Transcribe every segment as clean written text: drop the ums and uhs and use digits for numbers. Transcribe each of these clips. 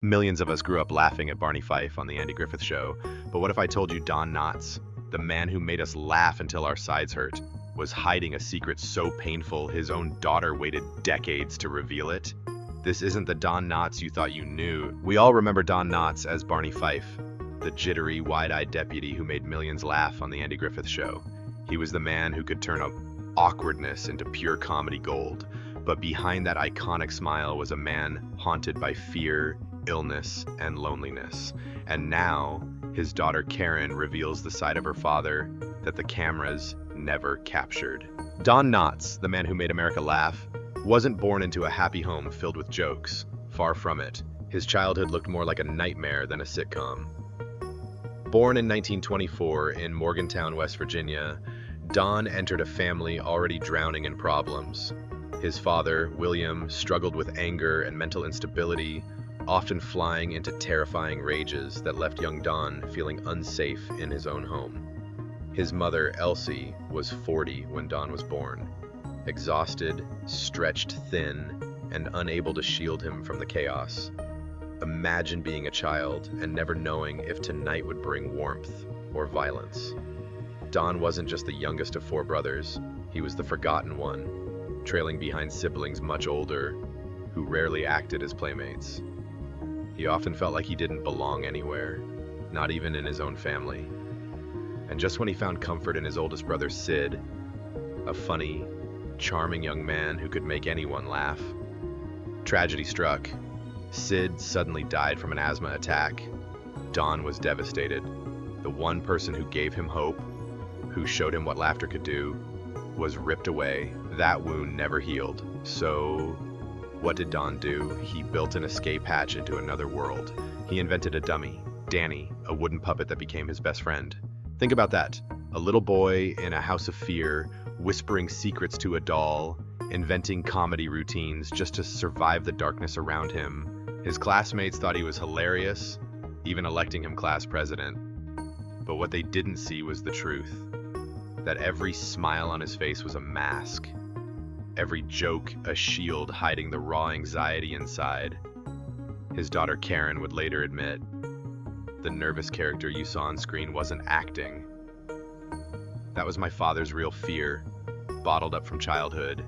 Millions of us grew up laughing at Barney Fife on the Andy Griffith Show, but what if I told you Don Knotts, the man who made us laugh until our sides hurt, was hiding a secret so painful his own daughter waited decades to reveal it? This isn't the Don Knotts you thought you knew. We all remember Don Knotts as Barney Fife, the jittery, wide-eyed deputy who made millions laugh on the Andy Griffith Show. He was the man who could turn awkwardness into pure comedy gold, but behind that iconic smile was a man haunted by fear, illness, and loneliness. And now, his daughter Karen reveals the side of her father that the cameras never captured. Don Knotts, the man who made America laugh, wasn't born into a happy home filled with jokes. Far from it. His childhood looked more like a nightmare than a sitcom. Born in 1924 in Morgantown, West Virginia, Don entered a family already drowning in problems. His father, William, struggled with anger and mental instability, often flying into terrifying rages that left young Don feeling unsafe in his own home. His mother, Elsie, was 40 when Don was born, exhausted, stretched thin, and unable to shield him from the chaos. Imagine being a child and never knowing if tonight would bring warmth or violence. Don wasn't just the youngest of 4 brothers, he was the forgotten one, trailing behind siblings much older, who rarely acted as playmates. He often felt like he didn't belong anywhere, not even in his own family. And just when he found comfort in his oldest brother Sid, a funny, charming young man who could make anyone laugh, tragedy struck. Sid suddenly died from an asthma attack. Don was devastated. The one person who gave him hope, who showed him what laughter could do, was ripped away. That wound never healed. So, what did Don do? He built an escape hatch into another world. He invented a dummy, Danny, a wooden puppet that became his best friend. Think about that. A little boy in a house of fear, whispering secrets to a doll, inventing comedy routines just to survive the darkness around him. His classmates thought he was hilarious, even electing him class president. But what they didn't see was the truth. That every smile on his face was a mask. Every joke a shield hiding the raw anxiety inside. His daughter Karen would later admit, the nervous character you saw on screen wasn't acting. That was my father's real fear, bottled up from childhood.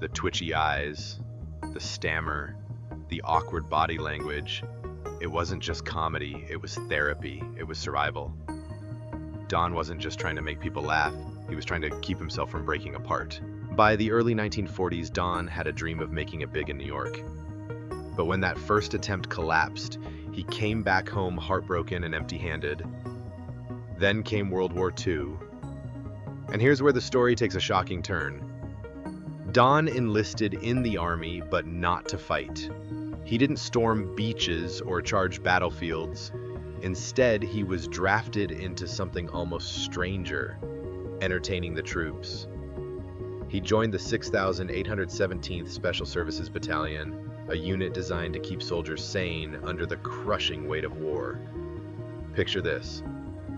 The twitchy eyes, the stammer, the awkward body language. It wasn't just comedy, it was therapy, it was survival. Don wasn't just trying to make people laugh, he was trying to keep himself from breaking apart. By the early 1940s, Don had a dream of making it big in New York. But when that first attempt collapsed, he came back home heartbroken and empty-handed. Then came World War II. And here's where the story takes a shocking turn. Don enlisted in the army, but not to fight. He didn't storm beaches or charge battlefields. Instead, he was drafted into something almost stranger, entertaining the troops. He joined the 6,817th Special Services Battalion, a unit designed to keep soldiers sane under the crushing weight of war. Picture this.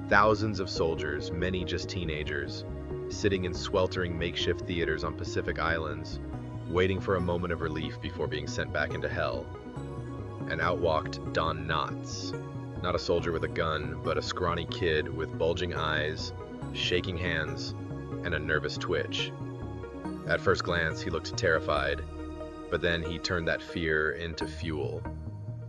Thousands of soldiers, many just teenagers, sitting in sweltering makeshift theaters on Pacific Islands, waiting for a moment of relief before being sent back into hell. And out walked Don Knotts, not a soldier with a gun, but a scrawny kid with bulging eyes, shaking hands, and a nervous twitch. At first glance, he looked terrified, but then he turned that fear into fuel.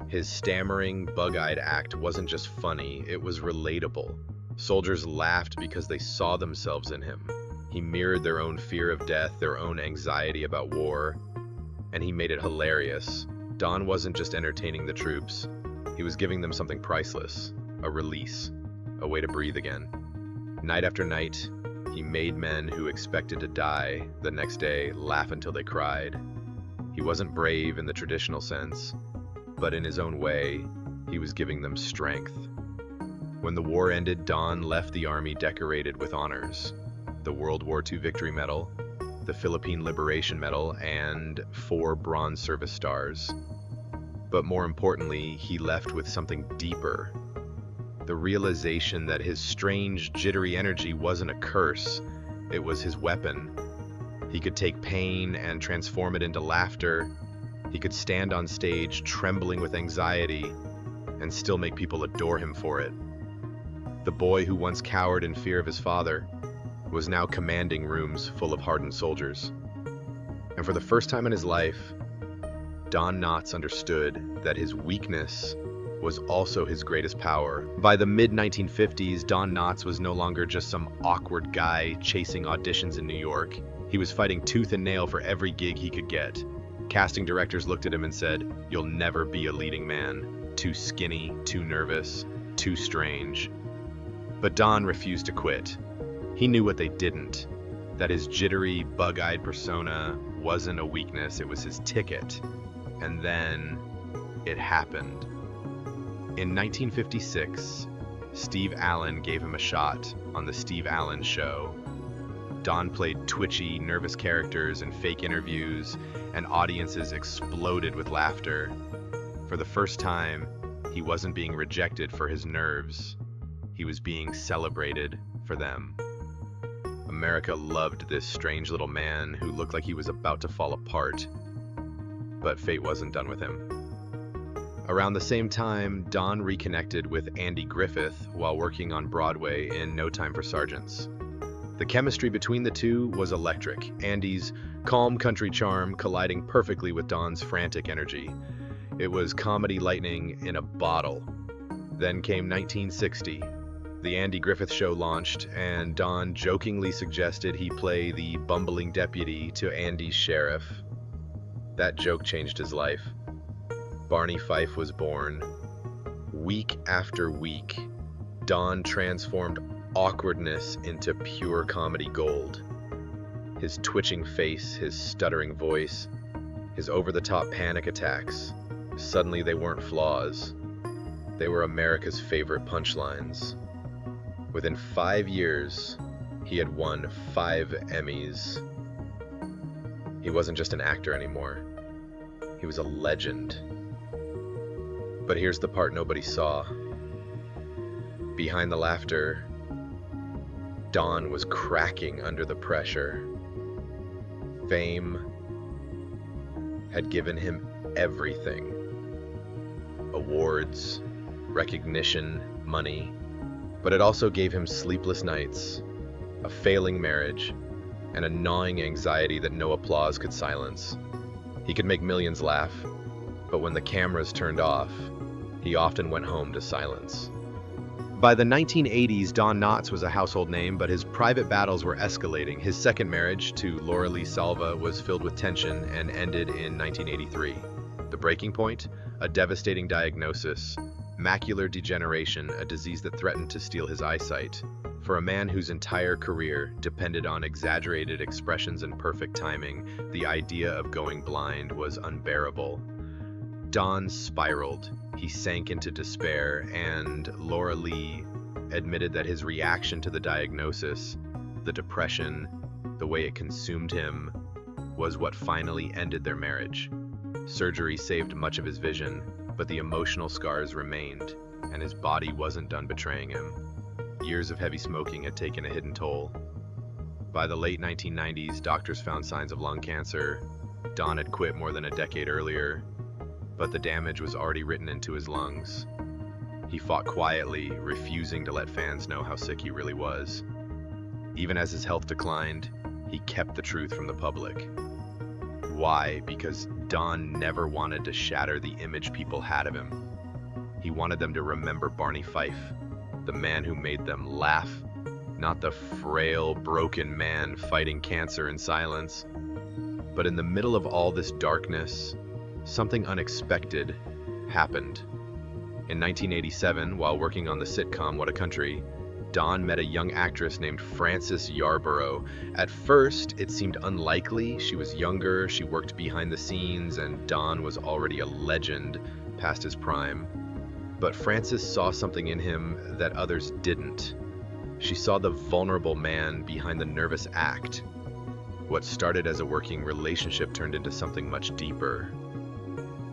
His stammering, bug-eyed act wasn't just funny, it was relatable. Soldiers laughed because they saw themselves in him. He mirrored their own fear of death, their own anxiety about war, and he made it hilarious. Don wasn't just entertaining the troops, he was giving them something priceless, a release, a way to breathe again. Night after night, he made men who expected to die the next day laugh until they cried. He wasn't brave in the traditional sense, but in his own way, he was giving them strength. When the war ended, Don left the army decorated with honors: the World War II Victory Medal, the Philippine Liberation Medal, and 4 Bronze Service Stars. But more importantly, he left with something deeper. The realization that his strange, jittery energy wasn't a curse, it was his weapon. He could take pain and transform it into laughter, He could stand on stage trembling with anxiety and still make people adore him for it. The boy who once cowered in fear of his father was now commanding rooms full of hardened soldiers. And for the first time in his life, Don Knotts understood that his weakness was also his greatest power. By the mid-1950s, Don Knotts was no longer just some awkward guy chasing auditions in New York. He was fighting tooth and nail for every gig he could get. Casting directors looked at him and said, "You'll never be a leading man. Too skinny, too nervous, too strange." But Don refused to quit. He knew what they didn't, that his jittery, bug-eyed persona wasn't a weakness, it was his ticket. And then it happened. In 1956, Steve Allen gave him a shot on The Steve Allen Show. Don played twitchy, nervous characters in fake interviews, and audiences exploded with laughter. For the first time, he wasn't being rejected for his nerves. He was being celebrated for them. America loved this strange little man who looked like he was about to fall apart. But fate wasn't done with him. Around the same time, Don reconnected with Andy Griffith while working on Broadway in No Time for Sergeants. The chemistry between the two was electric, Andy's calm country charm colliding perfectly with Don's frantic energy. It was comedy lightning in a bottle. Then came 1960. The Andy Griffith Show launched, and Don jokingly suggested he play the bumbling deputy to Andy's sheriff. That joke changed his life. Barney Fife was born. Week after week, Don transformed awkwardness into pure comedy gold. His twitching face, his stuttering voice, his over-the-top panic attacks, suddenly they weren't flaws. They were America's favorite punchlines. Within 5 years, he had won 5 Emmys. He wasn't just an actor anymore. He was a legend. But here's the part nobody saw. Behind the laughter, Don was cracking under the pressure. Fame had given him everything. Awards, recognition, money. But it also gave him sleepless nights, a failing marriage, and a gnawing anxiety that no applause could silence. He could make millions laugh, but when the cameras turned off, he often went home to silence. By the 1980s, Don Knotts was a household name, but his private battles were escalating. His second marriage to Laura Lee Salva was filled with tension and ended in 1983. The breaking point? A devastating diagnosis. Macular degeneration, a disease that threatened to steal his eyesight. For a man whose entire career depended on exaggerated expressions and perfect timing, the idea of going blind was unbearable. Don spiraled. He sank into despair, and Laura Lee admitted that his reaction to the diagnosis, the depression, the way it consumed him, was what finally ended their marriage. Surgery saved much of his vision, but the emotional scars remained, and his body wasn't done betraying him. Years of heavy smoking had taken a hidden toll. By the late 1990s, doctors found signs of lung cancer. Don had quit more than a decade earlier, but the damage was already written into his lungs. He fought quietly, refusing to let fans know how sick he really was. Even as his health declined, he kept the truth from the public. Why? Because Don never wanted to shatter the image people had of him. He wanted them to remember Barney Fife, the man who made them laugh, not the frail, broken man fighting cancer in silence. But in the middle of all this darkness, something unexpected happened. In 1987, while working on the sitcom What a Country, Don met a young actress named Frances Yarborough. At first, it seemed unlikely. She was younger, she worked behind the scenes, and Don was already a legend past his prime. But Frances saw something in him that others didn't. She saw the vulnerable man behind the nervous act. What started as a working relationship turned into something much deeper.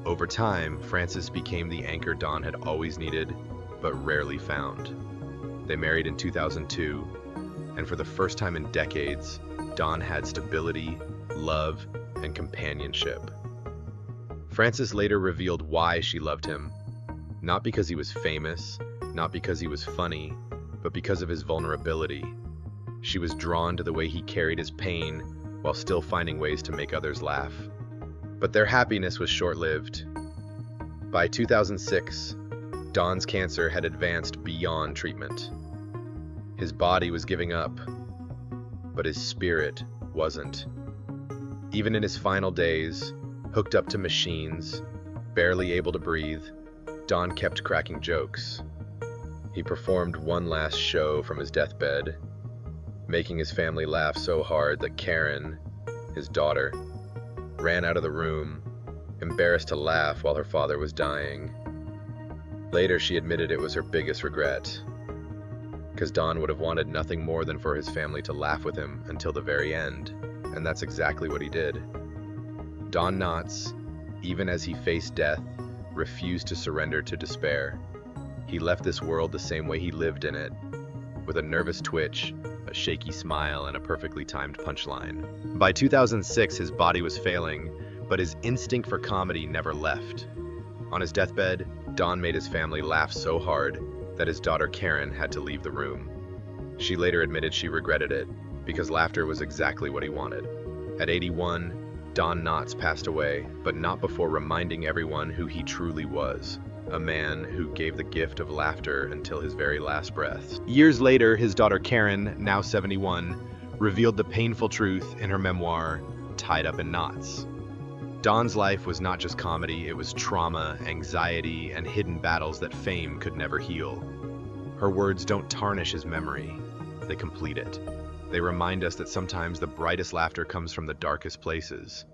Over time, Frances became the anchor Don had always needed, but rarely found. They married in 2002, and for the first time in decades, Don had stability, love, and companionship. Frances later revealed why she loved him. Not because he was famous, not because he was funny, but because of his vulnerability. She was drawn to the way he carried his pain while still finding ways to make others laugh. But their happiness was short-lived. By 2006, Don's cancer had advanced beyond treatment. His body was giving up, but his spirit wasn't. Even in his final days, hooked up to machines, barely able to breathe, Don kept cracking jokes. He performed one last show from his deathbed, making his family laugh so hard that Karen, his daughter, ran out of the room, embarrassed to laugh while her father was dying. Later, she admitted it was her biggest regret, because Don would have wanted nothing more than for his family to laugh with him until the very end, and that's exactly what he did. Don Knotts, even as he faced death, refused to surrender to despair. He left this world the same way he lived in it, with a nervous twitch, a shaky smile, and a perfectly timed punchline. By 2006, his body was failing, but his instinct for comedy never left. On his deathbed, Don made his family laugh so hard that his daughter Karen had to leave the room. She later admitted she regretted it, because laughter was exactly what he wanted. At 81, Don Knotts passed away, but not before reminding everyone who he truly was, a man who gave the gift of laughter until his very last breath. Years later, his daughter Karen, now 71, revealed the painful truth in her memoir, Tied Up in Knots. Don's life was not just comedy, it was trauma, anxiety, and hidden battles that fame could never heal. Her words don't tarnish his memory, they complete it. They remind us that sometimes the brightest laughter comes from the darkest places.